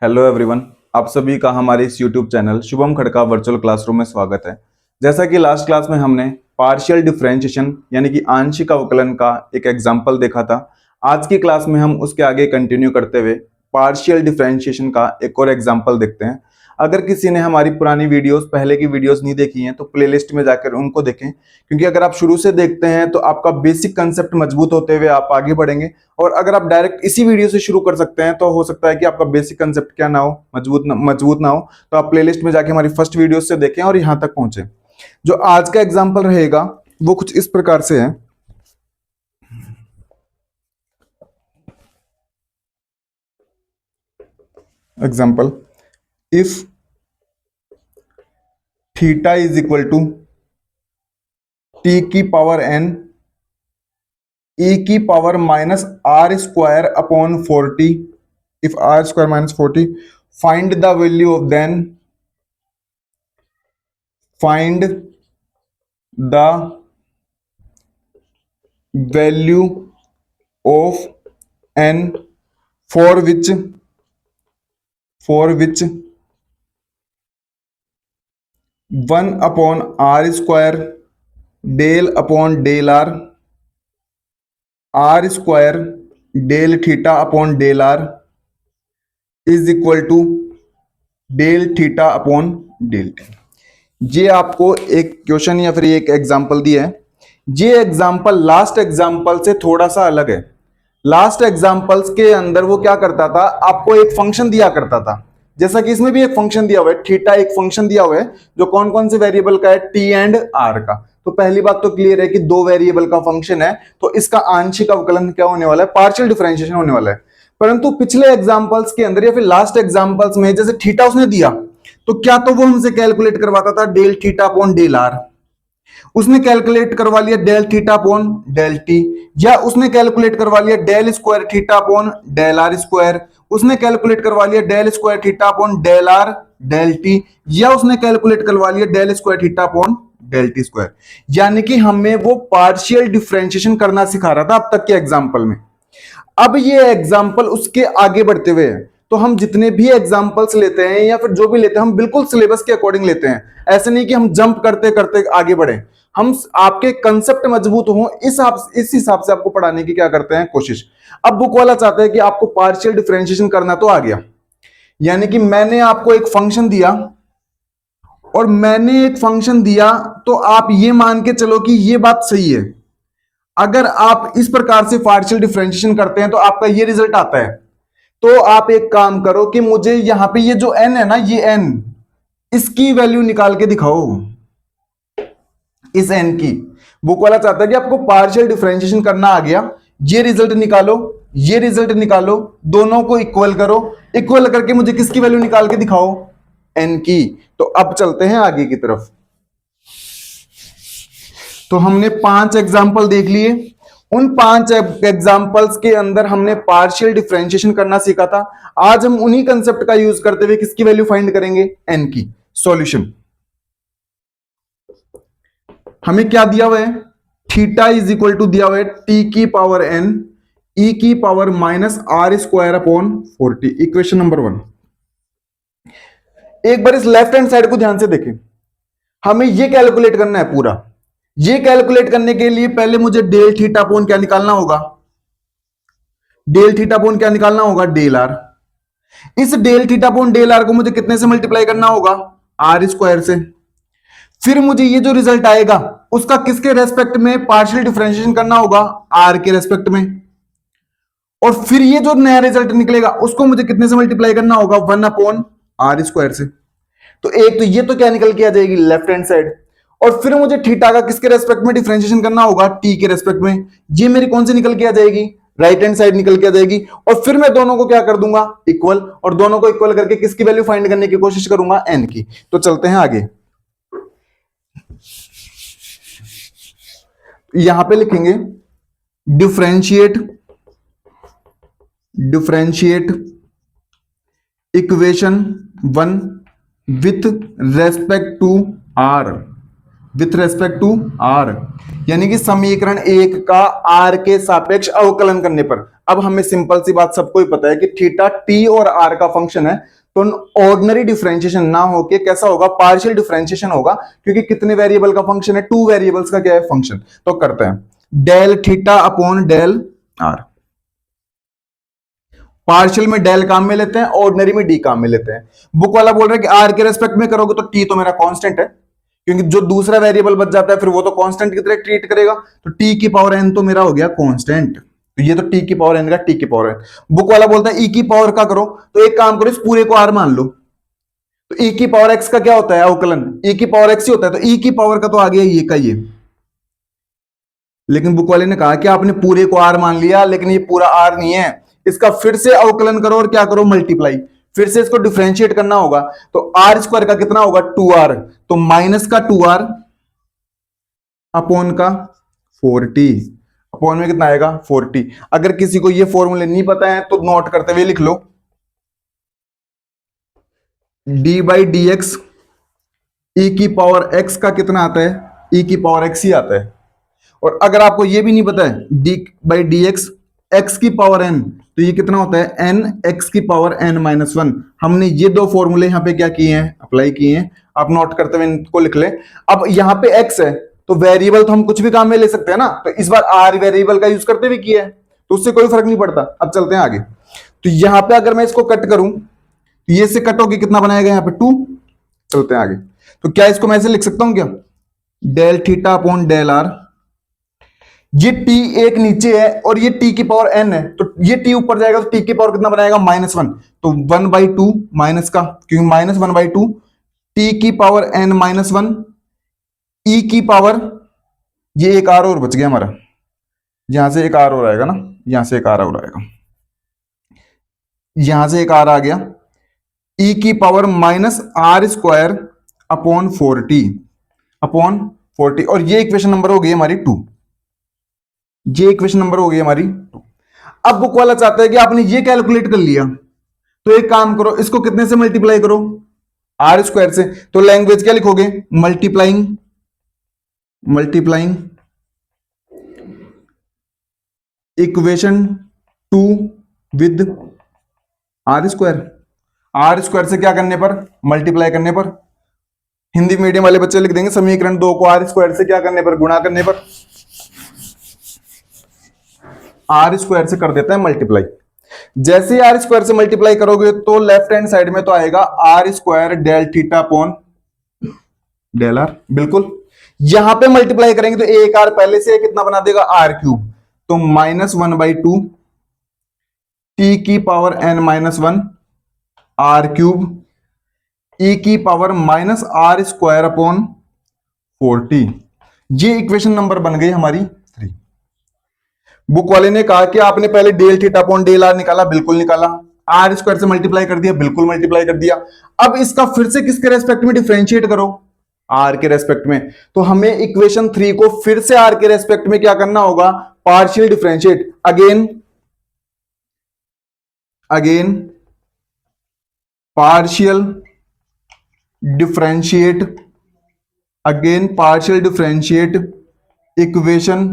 Hello everyone, आप सभी का हमारे इस YouTube channel Shubham Khadka virtual classroom में स्वागत है। जैसा कि लास्ट क्लास में हमने पार्शियल डिफरेंशिएशन यानी कि आंशिक अवकलन का एक एग्जांपल देखा था। आज की क्लास में हम उसके आगे कंटिन्यू करते हुए पार्शियल डिफरेंशिएशन का एक और एग्जांपल देखते हैं। अगर किसी ने हमारी पुरानी वीडियोस, पहले की वीडियोस नहीं देखी हैं तो प्लेलिस्ट में जाकर उनको देखें, क्योंकि अगर आप शुरू से देखते हैं तो आपका बेसिक कंसेप्ट मजबूत होते हुए आप आगे बढ़ेंगे। और अगर आप डायरेक्ट इसी वीडियो से शुरू कर सकते हैं तो हो सकता है कि आपका बेसिक कंसेप्ट क्या ना हो, मजबूत ना हो। तो आप प्लेलिस्ट में जाके हमारी फर्स्ट वीडियो से देखें और यहां तक पहुंचे। जो आज का एग्जांपल रहेगा वो कुछ इस प्रकार से है। Example, if theta is equal to t की पावर एन ई की power minus r square upon 40, if r square minus 40, find the value of then find the value of n for which 1 upon r square del upon del r square del theta upon del r is equal to del theta upon del t। ये आपको एक question या फिर एक example दिया है। ये example last example से थोड़ा सा अलग है। लास्ट एग्जांपल्स के अंदर वो क्या करता था, आपको एक फंक्शन दिया करता था, जैसा कि इसमें भी एक फंक्शन दिया हुआ है, थीटा एक फंक्शन दिया हुआ है जो कौन कौन से वेरिएबल का है, टी एंड आर का। तो पहली बात तो क्लियर है कि दो वेरिएबल का फंक्शन है तो इसका आंशिक अवकलन क्या होने वाला है, पार्शियल डिफरेंशिएशन होने वाला है। परंतु पिछले एग्जांपल्स के अंदर या फिर लास्ट एग्जांपल्स में जैसे थीटा उसने दिया तो क्या तो वो हमसे कैलकुलेट करवाता था del theta upon del r, उसने कैलकुलेट करवा लिया del theta upon del t, या उसने कैलकुलेट करवा लिया del square theta upon del r square, उसने कैलकुलेट करवा लिया del square theta upon del r del t, या उसने कैलकुलेट करवा लिया del square theta upon del t square. यानी कि हमें वो पार्शियल डिफरेंशिएशन करना सिखा रहा था अब तक के एग्जाम्पल में। अब ये एग्जाम्पल उसके आगे बढ़ते हुए है। तो हम जितने भी एग्जाम्पल्स लेते हैं या फिर जो भी लेते हैं हम बिल्कुल सिलेबस के अकॉर्डिंग लेते हैं। ऐसे नहीं कि हम जंप करते करते आगे बढ़े। हम आपके कंसेप्ट मजबूत हो इस हिसाब से आपको पढ़ाने की क्या करते हैं, कोशिश। अब बुक वाला चाहता है कि आपको पार्शियल डिफरेंशिएशन करना तो आ गया, यानी कि मैंने आपको एक फंक्शन दिया और मैंने एक फंक्शन दिया तो आप ये मान के चलो कि ये बात सही है। अगर आप इस प्रकार से पार्शियल डिफरेंशिएशन करते हैं तो आपका ये रिजल्ट आता है। तो आप एक काम करो कि मुझे यहां पे ये जो n है ना, ये n, इसकी वैल्यू निकाल के दिखाओ, इस n की। बुक वाला चाहता है कि आपको पार्शियल डिफरेंशिएशन करना आ गया, ये रिजल्ट निकालो, ये रिजल्ट निकालो, दोनों को इक्वल करो, इक्वल करके मुझे किसकी वैल्यू निकाल के दिखाओ, n की। तो अब चलते हैं आगे की तरफ। तो हमने 5 एग्जाम्पल देख लिए। उन 5 एग्जाम्पल्स के अंदर हमने पार्शियल डिफरेंशिएशन करना सीखा था। आज हम उन्हीं कंसेप्ट का यूज करते हुए किसकी वैल्यू फाइंड करेंगे, n की। सॉल्यूशन, हमें क्या दिया हुआ है, थीटा इज इक्वल टू दिया हुआ है t की पावर n e की power minus r square upon 40, equation number 1। एक बार इस लेफ्ट हैंड साइड को ध्यान से देखें। हमें ये कैलकुलेट करना है पूरा। ये कैलकुलेट करने के लिए पहले मुझे डेल थीटा अपॉन क्या निकालना होगा, डेल थीटा अपॉन क्या निकालना होगा, डेल आर। इस del theta upon del r को मुझे कितने से मल्टीप्लाई करना होगा, आर स्क्वायर से। फिर मुझे ये जो रिजल्ट आएगा उसका किसके रेस्पेक्ट में पार्शियल डिफरेंशिएशन करना होगा, आर के रेस्पेक्ट में। और फिर ये जो नया रिजल्ट निकलेगा उसको मुझे कितने से मल्टीप्लाई करना होगा, 1 अपॉन आर स्क्वायर से। तो एक तो ये तो क्या निकल के आ जाएगी, लेफ्ट हैंड साइड। और फिर मुझे थीटा का किसके रेस्पेक्ट में डिफरेंशिएशन करना होगा, टी के रेस्पेक्ट में। ये मेरी कौन सी निकल के आ जाएगी, राइट हैंड साइड निकल के आ जाएगी। और फिर मैं दोनों को क्या कर दूंगा, इक्वल, और दोनों को इक्वल करके किसकी वैल्यू फाइंड करने की कोशिश करूंगा, एन की। तो चलते हैं आगे। यहां पे लिखेंगे differentiate equation 1 with respect to r, with respect to r, यानी कि समीकरण एक का आर के सापेक्ष अवकलन करने पर। अब हमें सिंपल सी बात सबको ही पता है कि थीटा टी और आर का फंक्शन है, तो ऑर्डिनरी डिफरेंशिएशन ना होके कैसा होगा, पार्शियल डिफरेंशिएशन होगा, क्योंकि कितने वेरिएबल का फंक्शन है, टू वेरिएबल्स का क्या है फंक्शन। तो करते हैं del theta upon del r. Partial में डेल काम में लेते हैं, ऑर्डिनरी में डी काम में लेते हैं। बुक वाला बोल रहा है कि आर के रेस्पेक्ट में करोगे तो टी तो मेरा कांस्टेंट है, क्योंकि जो दूसरा वेरिएबल बच जाता है फिर वो तो कांस्टेंट की तरह ट्रीट करेगा, तो टी की पावर एन तो मेरा हो गया कांस्टेंट, तो ये तो टी की पावर एन का टी की पावर एन। बुक वाला बोलता है ई की पावर का करो, तो एक काम करो इस पूरे को आर मान लो, तो ई की पावर एक्स का क्या होता है अवकलन, ई की पावर एक्स ही होता है, तो ई की पावर का तो आ गया ये का ये। लेकिन बुक वाले ने कहा कि आपने पूरे को आर मान लिया, लेकिन ये पूरा आर नहीं है, इसका फिर से अवकलन करो और क्या करो मल्टीप्लाई, फिर से इसको डिफरेंशिएट करना होगा, तो आर स्क्वायर का कितना होगा 2r, तो माइनस का 2r अपॉन का 40, अपॉन में कितना आएगा 40। अगर किसी को ये फॉर्मूले नहीं पता है तो नोट करते हुए लिख लो, डी बाई डी एक्स ई की पावर एक्स का कितना आता है, ई की पावर एक्स ही आता है। और अगर आपको ये भी नहीं पता है D by D X X की पावर एन, तो ये कितना होता है एन एक्स की पावर एन माइनस वन। हमने ये दो फॉर्मूले यहां पे क्या किए हैं, अप्लाई किए हैं, आप नोट करते हुए इनको लिख ले। अब यहां पे एक्स है तो वेरिएबल तो हम कुछ भी काम में ले सकते हैं ना, तो इस बार आर वेरिएबल का यूज करते हुए किया है, तो उससे कोई फर्क नहीं पड़ता। अब चलते हैं आगे, तो यहां पे अगर मैं इसको कट करूं तो ये से कट होके कितना बनाएगा यहाँ पे 2। चलते हैं आगे, तो क्या इसको मैं ऐसे लिख सकता हूं क्या, del theta upon del r, ये t एक नीचे है और ये t की पावर n है, तो ये t ऊपर जाएगा तो t की पावर कितना बनाएगा -1, तो 1/2 माइनस का, क्योंकि -1/2 t की पावर n -1 e की पावर, ये एक r और बच गया हमारा, यहां से एक r और आएगा ना, यहां से एक r और आएगा, यहां से एक r आ गया, e की पावर -r² अपॉन 40 और ये इक्वेशन नंबर हो गई हमारी 2, ये इक्वेशन नंबर हो गई हमारी 2। अब बुक वाला चाहता है कि आपने ये कैलकुलेट कर लिया, तो एक काम करो इसको कितने से मल्टीप्लाई करो, r² से, तो लैंग्वेज क्या लिखोगे, मल्टीप्लाइंग इक्वेशन 2 विद r² से क्या करने पर, मल्टीप्लाई करने पर। हिंदी मीडियम वाले बच्चे लिख देंगे समीकरण 2 को r² से क्या करने पर, गुणा करने पर, r² से कर देता है मल्टीप्लाई। जैसे ही r² से मल्टीप्लाई करोगे तो लेफ्ट हैंड साइड में तो आएगा r² del theta upon del r, बिल्कुल। यहां पे मल्टीप्लाई करेंगे तो एक r पहले से कितना बना देगा r3, तो -1/2 t की पावर n -1 r3 e की पावर -r² अपॉन 40, ये इक्वेशन नंबर बन गई हमारी 3। बुक वाले ने कहा कि आपने पहले del theta upon del r निकाला, बिल्कुल निकाला, r² से मल्टीप्लाई कर दिया, बिल्कुल मल्टीप्लाई कर दिया। अब इसका फिर से किसके रेस्पेक्ट में डिफरेंशिएट करो, r के रेस्पेक्ट में, तो हमें इक्वेशन 3 को फिर से r के रेस्पेक्ट में क्या करना होगा, partial differentiate, again partial differentiate equation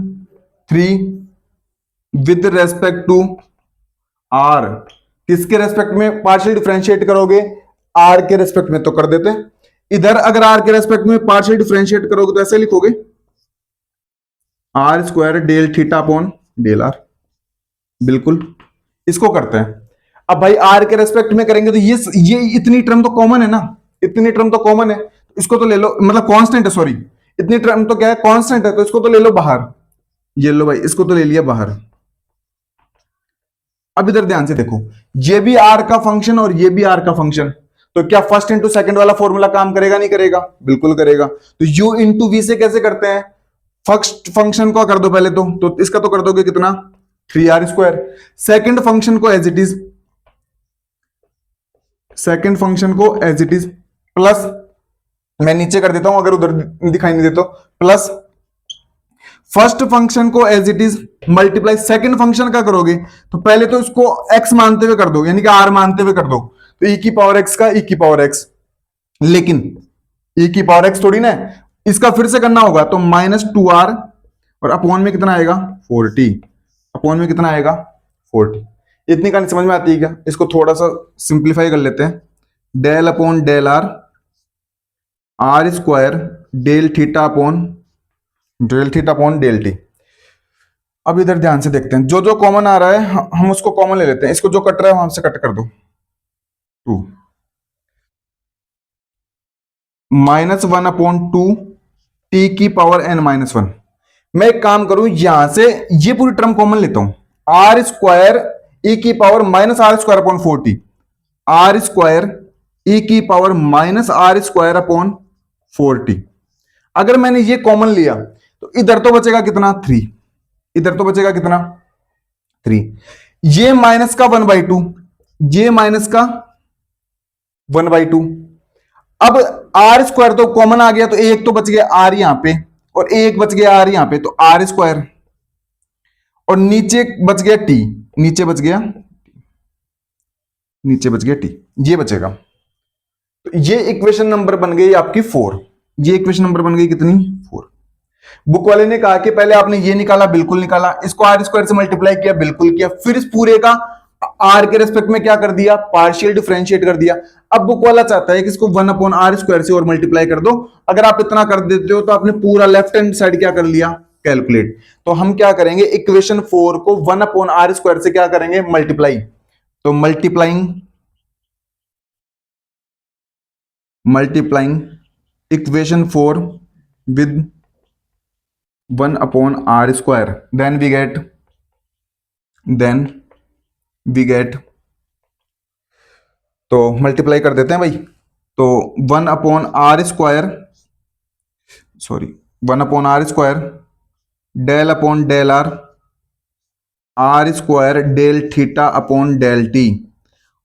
3 with respect to r। किसके रेस्पेक्ट में पार्शियल डिफरेंशिएट करोगे, r के रेस्पेक्ट में, तो कर देते हैं। इधर अगर r के रेस्पेक्ट में पार्शियल डिफरेंशिएट करोगे तो ऐसे लिखोगे r² del theta upon del r, बिल्कुल। इसको करते हैं। अब भाई r के रेस्पेक्ट में करेंगे तो ये इतनी टर्म तो कॉमन है ना, इतनी टर्म तो कॉमन है, इसको तो ले लो, मतलब कांस्टेंट है, सॉरी इतनी टर्म तो क्या है, कांस्टेंट है, तो इसको तो ले लो बाहर, ये लो भाई, इसको तो ले लिया बाहर। अब इधर ध्यान से देखो, ये भी r का फंक्शन और ये भी r का फंक्शन, तो क्या फर्स्ट इंटू सेकंड वाला फॉर्मूला काम करेगा, नहीं करेगा, बिल्कुल करेगा। तो u इंटू वी से कैसे करते हैं, फर्स्ट फंक्शन को कर दो पहले तो इसका तो कर दोगे कितना 3r², सेकंड फंक्शन को एज इट इज, प्लस, मैं नीचे कर देता हूं अगर उधर दिखाई नहीं देता, प्लस फर्स्ट फंक्शन को as it is multiply second function का करोगे, तो पहले तो इसको x मानते हुए कर दो, यानी कि r मानते हुए कर दो, तो e की पावर x का e की पावर x, लेकिन e की पावर x थोड़ी ना है, इसका फिर से करना होगा तो -2r और अपॉन में कितना आएगा 40, अपॉन में कितना आएगा 40। इतनी कहानी समझ में आती है क्या? इसको थोड़ा सा सिंप्लीफाई कर लेते हैं। Del upon del r, r square del theta upon del t. अब इधर ध्यान से देखते हैं, जो जो कॉमन आ रहा है हम उसको कॉमन ले लेते हैं। इसको जो कट रहा है वहां से कट कर दो, 2 -1/2 टी की पावर n-1। मैं एक काम करूं, यहां से ये पूरी टर्म कॉमन लेता हूं, आर स्क्वायर ई की पावर -r²/40, आर स्क्वायर ई की पावर -r²/40। अगर मैंने ये कॉमन लिया तो इधर तो बचेगा कितना 3, इधर तो बचेगा कितना 3, ये माइनस का 1/2, ये माइनस का 1/2। अब आर स्क्वायर तो कॉमन आ गया, तो एक तो बच गया आर यहां पे और एक बच गया आर यहां पे, तो आर स्क्वायर और नीचे बच गया टी, नीचे बच गया टी, ये बचेगा। तो ये इक्वेशन नंबर बन गई आपकी 4। ये इक्वेशन नंबर बन गई कितनी 4। बुक वाले ने कहा कि पहले आपने ये निकाला, बिल्कुल निकाला, इसको आर स्क्वायर से मल्टीप्लाई किया, बिल्कुल किया, फिर इस पूरे का आर के रेस्पेक्ट में क्या कर दिया, पार्शियल डिफरेंशिएट कर दिया। अब बुक वाला चाहता है कि इसको 1/r² से और मल्टीप्लाई कर दो। अगर आप इतना कर देते हो तो आपने पूरा लेफ्ट हैंड साइड क्या कर लिया, कैलकुलेट। तो हम क्या करेंगे, इक्वेशन 4 को 1/r² से क्या करेंगे, मल्टीप्लाई। तो multiplying equation 4 with 1/r², then we get तो मल्टीप्लाई कर देते हैं भाई। तो 1/r² del upon del r, r square del theta upon del t.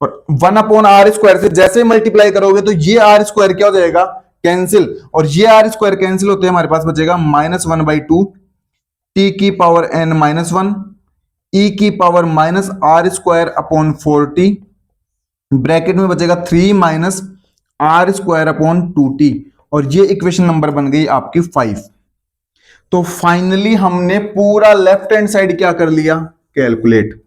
और 1/r² से जैसे मल्टीप्लाई करोगे तो ये आर स्क्वायर क्या हो जाएगा, कैंसिल, और ये आर स्क्वायर कैंसिल होते हैं, हमारे पास बचेगा -1/2 टी की पावर n-1 ई की पावर -r²/40, ब्रैकेट में बचेगा 3 -r²/2t। और ये इक्वेशन नंबर बन गई आपकी 5। तो फाइनली हमने पूरा लेफ्ट हैंड साइड क्या कर लिया, कैलकुलेट।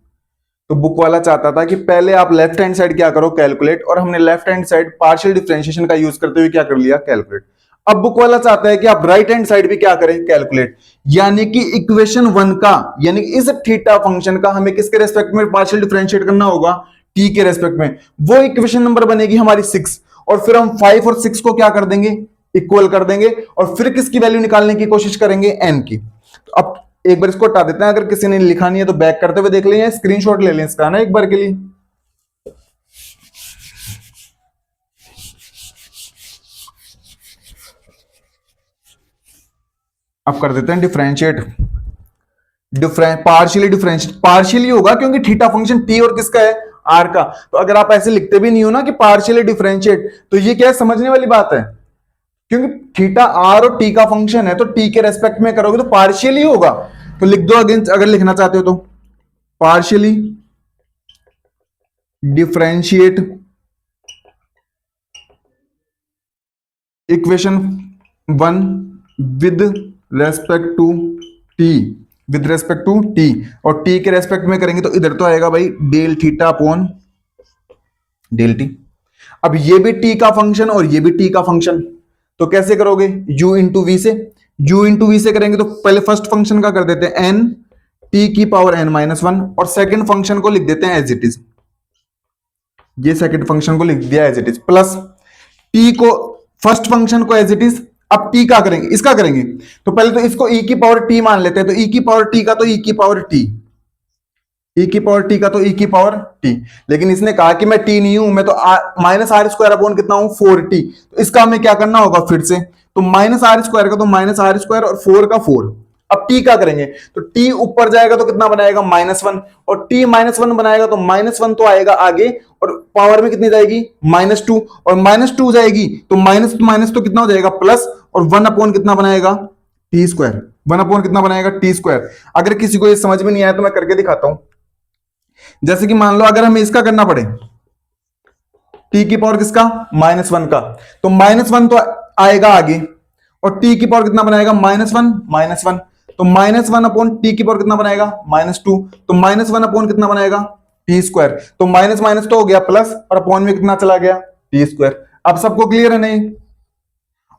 तो बुक वाला चाहता था कि पहले आप लेफ्ट हैंड साइड क्या करो, कैलकुलेट, और हमने left hand side partial differentiation का यूज करते हुए क्या कर लिया, कैलकुलेट। अब बुक वाला चाहता है कि आप राइट हैंड साइड भी क्या करें, कैलकुलेट। यानी कि इक्वेशन 1 का, यानी कि इस थीटा फंक्शन का हमें किसके रेस्पेक्ट में पार्शियल डिफरेंशिएट करना होगा, टी के रेस्पेक्ट में। वो इक्वेशन नंबर बनेगी हमारी 6, और फिर हम 5 और 6 को क्या कर देंगे, इक्वल कर देंगे, और फिर किसकी वैल्यू निकालने की कोशिश करेंगे, एन की। तो अब एक बार इसको हटा देते हैं, अगर किसी ने लिखा नहीं है तो बैक करते हुए देख लें, स्क्रीनशॉट ले लें इसका ना एक बार के लिए। अब कर देते हैं डिफरेंशिएट, पार्शियली होगा क्योंकि थीटा फंक्शन टी और किसका है, आर का। तो अगर आप ऐसे लिखते भी नहीं हो ना कि पार्शियली डिफरेंशिएट, तो ये क्या है, समझने वाली बात है, क्योंकि थीटा आर और टी का फंक्शन है, तो टी के रेस्पेक्ट में करोगे तो पार्शियली होगा। तो लिख दो अगेंस्ट, अगर लिखना चाहते हो तो partially differentiate equation 1 with respect to t, और टी के रेस्पेक्ट में करेंगे तो इधर तो आएगा भाई del theta upon del t. अब ये भी टी का फंक्शन और ये भी टी का फंक्शन, तो कैसे करोगे, u इंटू वी से, करेंगे तो पहले फर्स्ट फंक्शन का कर देते हैं n टी की पावर n-1, और सेकंड फंक्शन को लिख देते हैं एज इट इज। ये सेकंड फंक्शन को लिख दिया as it is, plus t को, फर्स्ट फंक्शन को एज इट इज। अब टी का करेंगे, इसका करेंगे, तो पहले तो इसको e की पावर टी मान लेते हैं, तो e की पावर टी का तो e की पावर टी, e की पावर टी का तो e की पावर टी। लेकिन इसने कहा कि मैं t नहीं हूं, मैं तो -r² अपॉन कितना हूं 4t। तो इसका हमें क्या करना होगा फिर से, तो -r² का तो -r² और 4 का 4। अब t का करेंगे तो t ऊपर जाएगा तो कितना बनाएगा -1, और t -1 बनाएगा तो -1 तो आएगा आगे, और पावर में कितनी जाएगी -2, और -2 जाएगी तो माइनस माइनस तो कितना हो जाएगा प्लस, और 1 अपॉन कितना बनाएगा t², 1 अपॉन कितना बनाएगा t²। अगर किसी को ये समझ में नहीं आया तो मैं करके दिखाता हूं। जैसे कि मान लो अगर हमें इसका करना पड़े, t की पावर किसका -1 का, तो -1 तो आएगा आगे, और टी की पावर कितना बनाएगा -1, तो -1 अपॉन टी की पावर कितना बनाएगा -2, तो -1 अपॉन कितना बनाएगा टी स्क्वायर, तो माइनस माइनस तो हो गया प्लस और अपॉन में कितना चला गया टी स्क्वायर। अब सबको क्लियर है नहीं?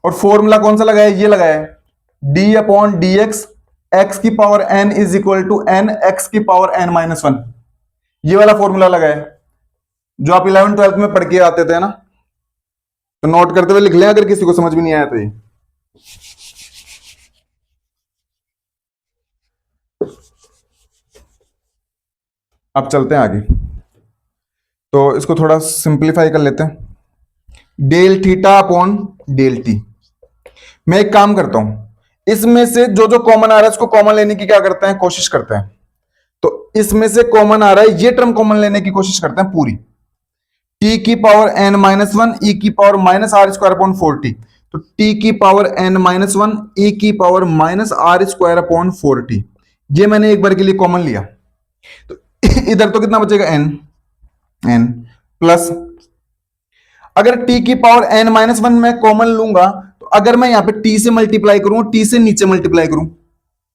और फॉर्मूला कौन सा लगाया, ये लगाया है D upon D X X की power n is equal to N X की पावर n-1, ये वाला फॉर्मूला लगाया है जो आप 11th-12th में पढ़ के आते थे ना, तो नोट करते हुए लिख लें अगर किसी को समझ में नहीं आया तो ये। अब चलते हैं आगे, तो इसको थोड़ा सिंप्लीफाई कर लेते हैं। Del theta upon del t, मैं एक काम करता हूं, इसमें से जो जो कॉमन आ रहा है उसको कॉमन लेने की क्या करते हैं, कोशिश करते हैं। तो इसमें से कॉमन आ रहा है, ये टर्म कॉमन लेने की कोशिश करते हैं पूरी, t की पावर n-1 e की पावर -r²/4t, तो t की पावर n-1 e की पावर -r²/4t, ये मैंने एक बार के लिए कॉमन लिया, तो इधर तो कितना बचेगा n प्लस, अगर t की पावर n-1 मैं कॉमन लूंगा तो अगर मैं यहां पे t से मल्टीप्लाई करूं, t से नीचे मल्टीप्लाई करूं,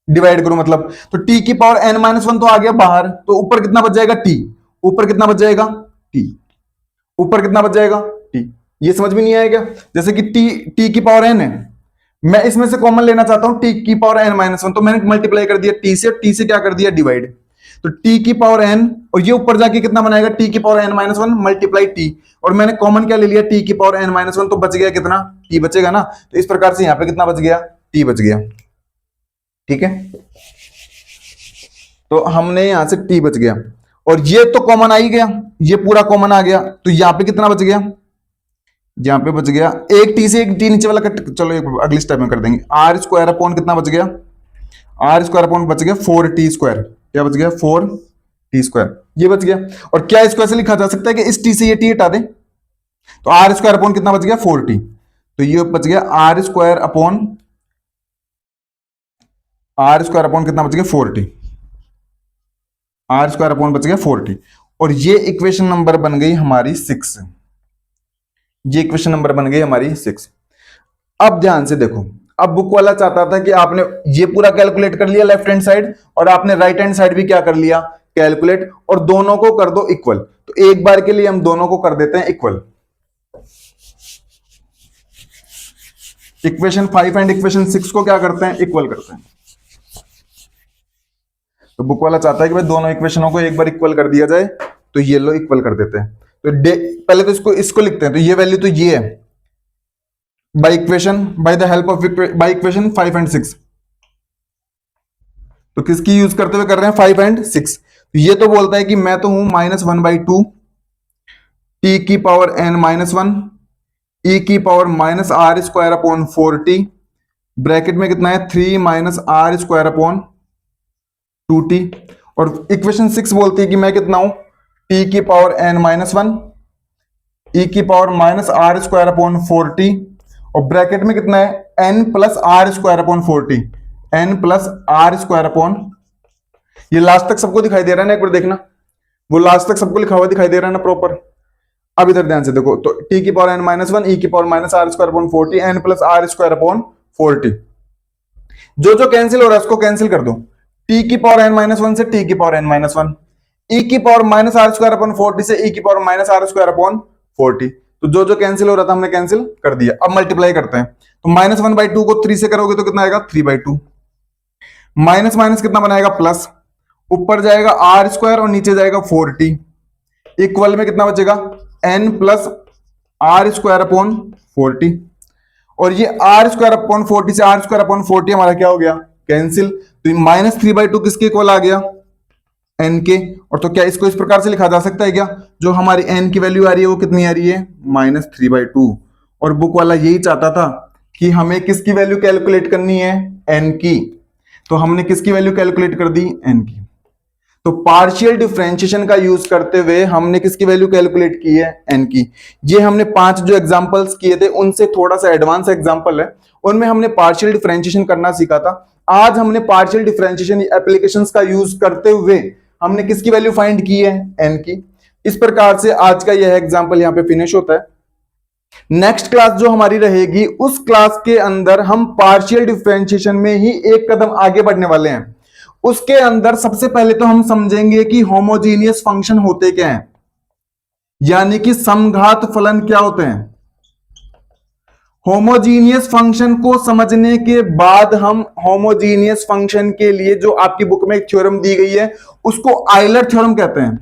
डिवाइड करूं मतलब, तो t की पावर n-1 तो आ गया बाहर, तो ऊपर कितना बच जाएगा t, ऊपर कितना बच जाएगा t, ऊपर कितना बच जाएगा t। ये समझ में नहीं आएगा? जैसे कि t की पावर n है, मैं इसमें से कॉमन लेना चाहता हूं t की पावर n-1, तो मैंने मल्टीप्लाई कर दिया t से, t से क्या कर दिया डिवाइड, तो t की पावर n और ये ऊपर जाके कितना बनाएगा t की पावर n-1 मल्टीप्लाई t, और मैंने कॉमन क्या ले लिया t की पावर n-1, तो बच गया कितना t बचेगा ना, तो इस प्रकार से यहां पे कितना बच गया t बच गया। ठीक है, तो हमने यहां से t बच गया, और ये तो कॉमन आ ही गया, ये पूरा कॉमन आ गया, तो यहां पे कितना बच गया, यहां पे बच गया एक t से एक t नीचे वाला कट, चलो एक अगली स्टेप में कर देंगे, r² अपॉन कितना बच गया, r² अपॉन बच गया 4t², क्या बच गया 4t², ये बच गया। और क्या इसको ऐसे लिखा जा सकता है कि इस t से ये t हटा दे, तो r² अपॉन कितना बच गया 4t, तो ये बच गया r² अपॉन कितना बच गया 4t, r² अपॉन बच गया 4t, और ये इक्वेशन नंबर बन गई हमारी 6, ये इक्वेशन नंबर बन गई हमारी 6। अब ध्यान से देखो, अब बुक वाला चाहता था कि आपने ये पूरा कैलकुलेट कर लिया लेफ्ट हैंड साइड, और आपने राइट हैंड साइड भी क्या कर लिया कैलकुलेट, और दोनों को कर दो इक्वल, तो एक बार के लिए हम दोनों को कर देते हैं इक्वल। इक्वेशन 5 एंड इक्वेशन 6 को क्या करते हैं इक्वल करते हैं, तो बुक वाला चाहता है कि भाई दोनों इक्वेशनों को एक बार इक्वल कर दिया जाए, तो ये लो इक्वल कर देते हैं। तो पहले तो इसको लिखते हैं, तो ये वैल्यू तो ये है by equation, by the help of by equation 5 and 6, तो किसकी यूज करते हुए कर रहे हैं 5 एंड 6, तो ये तो बोलता है कि मैं तो हूं -1/2 t की पावर n-1 e की पावर -r²/4t, ब्रैकेट में कितना है 3 -r²/2t, और इक्वेशन 6 बोलती है कि मैं कितना हूं t की पावर n-1 e की पावर -r²/4t, और ब्रैकेट में कितना है n plus r²/4t, n plus r², ये लास्ट तक सबको दिखाई दे रहा है ना, एक बार देखना, वो लास्ट तक सबको लिखा हुआ दिखाई दे रहा है ना प्रॉपर। अब इधर ध्यान से देखो, तो t की पावर n-1 e की power -r²/4t n plus r²/4t, जो जो कैंसिल हो रहा है उसको कैंसिल कर दो, t की पावर n-1 से t की पावर n-1, e की पावर -r²/4t से e की पावर -r²/4t, तो जो जो कैंसिल हो रहा था हमने कैंसिल कर दिया। अब मल्टीप्लाई करते हैं, तो -1/2 को 3 से करोगे तो कितना आएगा 3/2, माइनस माइनस कितना बनाएगा प्लस, ऊपर जाएगा r² और नीचे जाएगा 4t, इक्वल में कितना बचेगा n प्लस r²/4t, और ये r²/4t से r²/4t हमारा क्या हो गया कैंसिल, तो -3/2 किसके इक्वल आ गया n के, और तो क्या इसको इस प्रकार से लिखा जा सकता है क्या, जो हमारी n की वैल्यू आ रही है वो कितनी आ रही है -3/2, और बुक वाला यही चाहता था कि हमें किसकी वैल्यू कैलकुलेट करनी है n की, तो हमने किसकी वैल्यू कैलकुलेट कर दी n की, तो पार्शियल डिफरेंशिएशन का यूज करते हुए हमने किसकी वैल्यू कैलकुलेट की है n की। ये हमने 5 जो एग्जांपल्स किए थे उनसे थोड़ा सा एडवांस एग्जांपल है, उनमें हमने पार्शियल डिफरेंशिएशन करना सीखा था। आज हमने पार्शियल डिफरेंशिएशन एप्लीकेशंस का यूज करते हुए हमने किसकी वैल्यू फाइंड की है n की। इस प्रकार से आज का यह एग्जांपल यहां पे फिनिश होता है। नेक्स्ट क्लास जो हमारी रहेगी उस क्लास के अंदर हम पार्शियल डिफरेंशिएशन में ही एक कदम आगे बढ़ने वाले हैं। उसके अंदर सबसे पहले तो हम समझेंगे कि होमोजीनियस फंक्शन होते क्या हैं, यानी कि समघात फलन क्या होते हैं। होमोजीनियस फंक्शन को समझने के बाद हम होमोजीनियस फंक्शन के लिए जो आपकी बुक में एक थ्योरम दी गई है उसको आयलर थ्योरम कहते हैं।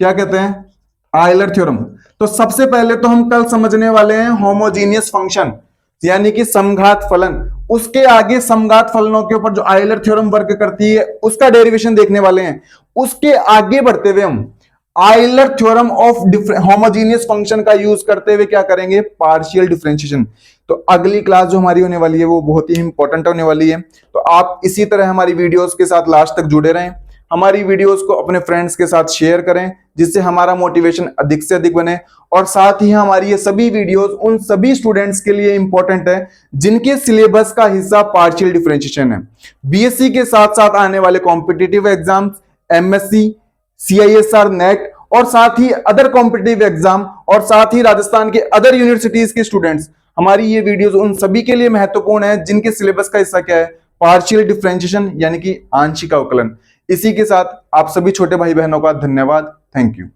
क्या कहते हैं? Euler theorem. तो सबसे पहले तो हम कल समझने वाले हैं होमोजीनियस फंक्शन यानी कि समघात फलन। उसके आगे समघात फलनों के ऊपर जो आयलर थ्योरम वर्क करती है उसका डेरिवेशन देखने वाले हैं। उसके आगे बढ़ते हुए हम Euler theorem of homogeneous function का यूज करते हुए क्या करेंगे? Partial differentiation. तो अगली क्लास जो हमारी होने वाली है वो बहुत ही इंपॉर्टेंट होने वाली है। तो आप इसी तरह हमारी वीडियोस के साथ लास्ट तक जुड़े रहें, हमारी वीडियोस को अपने फ्रेंड्स के साथ शेयर करें जिससे हमारा मोटिवेशन अधिक से अधिक बने। और साथ ही हमारी ये सभी वीडियोस उन सभी स्टूडेंट्स के लिए इंपॉर्टेंट है जिनके सिलेबस का हिस्सा पार्शियल डिफरेंशिएशन है। बीएससी के साथ साथ आने वाले competitive exams, MSc, CISR, net और साथ ही अदर कॉम्पिटिटिव एग्जाम और साथ ही राजस्थान के अदर यूनिवर्सिटीज के स्टूडेंट्स, हमारी ये वीडियोस उन सभी के लिए महत्वपूर्ण है जिनके सिलेबस का हिस्सा क्या है? पार्शियल डिफरेंशिएशन यानी कि आंशिक अवकलन। इसी के साथ आप सभी छोटे भाई बहनों का धन्यवाद। Thank you.